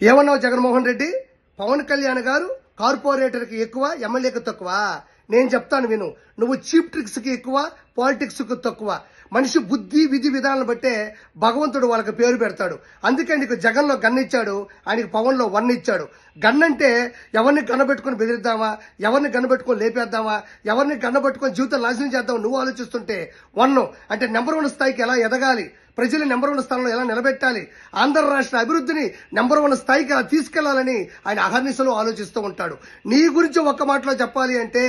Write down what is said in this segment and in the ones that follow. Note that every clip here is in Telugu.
ఏమన్నావు జగన్మోహన్ రెడ్డి? పవన్ కళ్యాణ్ గారు కార్పొరేటర్కి ఎక్కువ, ఎమ్మెల్యేకి తక్కువ. నేను చెప్తాను విను. నువ్వు చీప్ ట్రిక్స్ కి ఎక్కువ, పాలిటిక్స్ కు తక్కువ. మనిషి బుద్ధి విధి విధానాలను బట్టే భగవంతుడు వాళ్ళకి పేరు పెడతాడు. అందుకే నీకు జగన్లో గన్ ఇచ్చాడు, ఆయనకి పవన్లో 1 ఇచ్చాడు. గన్ అంటే ఎవరిని గన్నబెట్టుకుని బెదిరిద్దామా, ఎవరిని గన్నబెట్టుకుని లేపేద్దామా, ఎవరిని గన్నబెట్టుకుని జీవితం నాశనం చేద్దామా నువ్వు ఆలోచిస్తుంటే 1 అంటే నెంబర్ 1 స్థాయికి ఎలా ఎదగాలి, ప్రజలు నెంబర్ 1 స్థానంలో ఎలా నిలబెట్టాలి, ఆంధ్ర రాష్ట్ర అభివృద్ధిని నెంబర్ 1 స్థాయికి ఎలా తీసుకెళ్లాలని ఆయన అహర్నిశలు ఆలోచిస్తూ ఉంటాడు. నీ గురించి ఒక్క మాటలో చెప్పాలి అంటే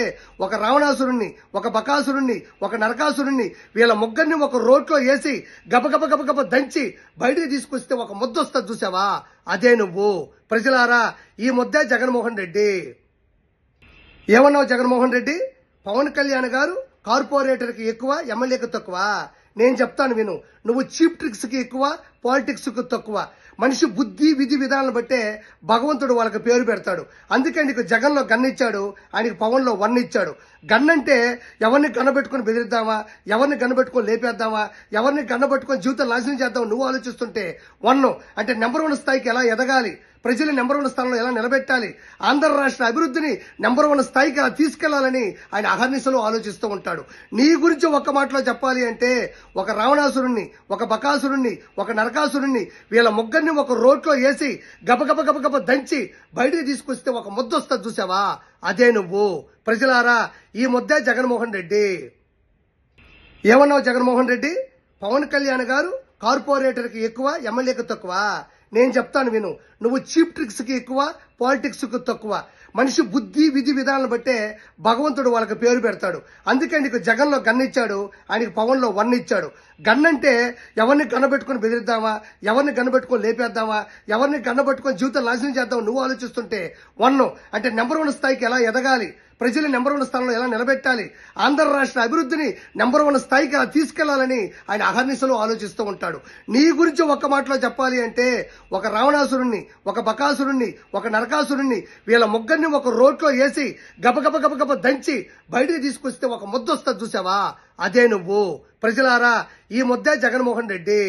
ఒక రావణాసురుణ్ణి, ఒక బకాసురుణ్ణి, ఒక నరకాసురుణ్ణి వీళ్ళ ముగ్గురిని ఒక రోట్లో వేసి గబగబ గబగబ దంచి బయటికి తీసుకొస్తే ఒక ముద్ద వస్తుంది చూసావా, అదే నువ్వు. ప్రజలారా, ఈ ముద్దే జగన్మోహన్ రెడ్డి. ఏమన్నావు జగన్మోహన్ రెడ్డి? పవన్ కళ్యాణ్ గారు కార్పొరేటర్కి ఎక్కువ, ఎమ్మెల్యేకి తక్కువ. నేను చెప్తాను విను. నువ్వు చీప్ ట్రిక్స్ కి ఎక్కువ, పాలిటిక్స్ కు తక్కువ. మనిషి బుద్ధి విధి విధానాలను బట్టే భగవంతుడు వాళ్ళకి పేరు పెడతాడు. అందుకే నీకు జగన్లో గన్ ఇచ్చాడు, ఆయనకి పవన్లో 1 ఇచ్చాడు. గన్ అంటే ఎవరిని గన్నబెట్టుకుని బెదిరిద్దామా, ఎవరిని గన్నబెట్టుకుని లేపేద్దామా, ఎవరిని గన్నబెట్టుకుని జీవితం నాశనం చేద్దామా నువ్వు ఆలోచిస్తుంటే 1 అంటే నెంబర్ 1 స్థాయికి ఎలా ఎదగాలి, ప్రజలు నెంబర్ 1 స్థానంలో ఎలా నిలబెట్టాలి, ఆంధ్ర రాష్ట్ర అభివృద్ధిని నెంబర్ 1 స్థాయికి ఎలా తీసుకెళ్లాలని ఆయన అహర్నిశలు ఆలోచిస్తూ ఉంటాడు. నీ గురించి ఒక్క మాటలో చెప్పాలి అంటే ఒక రావణాసురుణ్ణి, ఒక బకాసురుణ్ణి, ఒక నరకాసురుణ్ణి వీళ్ళ ముగ్గురిని ఒక రోట్లో వేసి గబగబ గబగబ దంచి బయటికి తీసుకొస్తే ఒక ముద్ద వస్తుంది చూసావా, అదే నువ్వు. ప్రజలారా, ఈ ముద్దే జగన్మోహన్ రెడ్డి. ఏమన్నావు జగన్మోహన్ రెడ్డి? పవన్ కళ్యాణ్ గారు కార్పొరేటర్కి ఎక్కువ, ఎమ్మెల్యేకి తక్కువ. నేను చెప్తాను విను. నువ్వు చీప్ ట్రిక్స్ కి ఎక్కువ, పాలిటిక్స్ కు తక్కువ. మనిషి బుద్ధి విధి విధానాలను బట్టే భగవంతుడు వాళ్ళకి పేరు పెడతాడు. అందుకే నీకు జగన్లో గన్ ఇచ్చాడు, ఆయనకి పవన్లో 1 ఇచ్చాడు. గన్ అంటే ఎవరిని గన్నబెట్టుకుని బెదిరిద్దామా, ఎవరిని గన్నబెట్టుకుని లేపేద్దామా, ఎవరిని గన్నబెట్టుకుని జీవితం నాశనం చేద్దామా నువ్వు ఆలోచిస్తుంటే 1 అంటే నెంబర్ 1 స్థాయికి ఎలా ఎదగాలి, ప్రజలు నెంబర్ 1 స్థానంలో ఎలా నిలబెట్టాలి, ఆంధ్ర రాష్ట్ర అభివృద్ధిని నెంబర్ 1 స్థాయికి ఎలా తీసుకెళ్లాలని ఆయన అహర్నిశలు ఆలోచిస్తూ ఉంటాడు. నీ గురించి ఒక్క మాటలో చెప్పాలి అంటే ఒక రావణాసురుణ్ణి, ఒక బకాసురుణ్ణి, ఒక నరకాసురుణ్ణి వీళ్ళ ముగ్గురిని ఒక రోట్లో వేసి గబగబ గబగబ దంచి బయటికి తీసుకొస్తే ఒక ముద్ద వస్తుంది చూసావా, అదే నువ్వు. ప్రజలారా, ఈ ముద్దే జగన్మోహన్ రెడ్డి.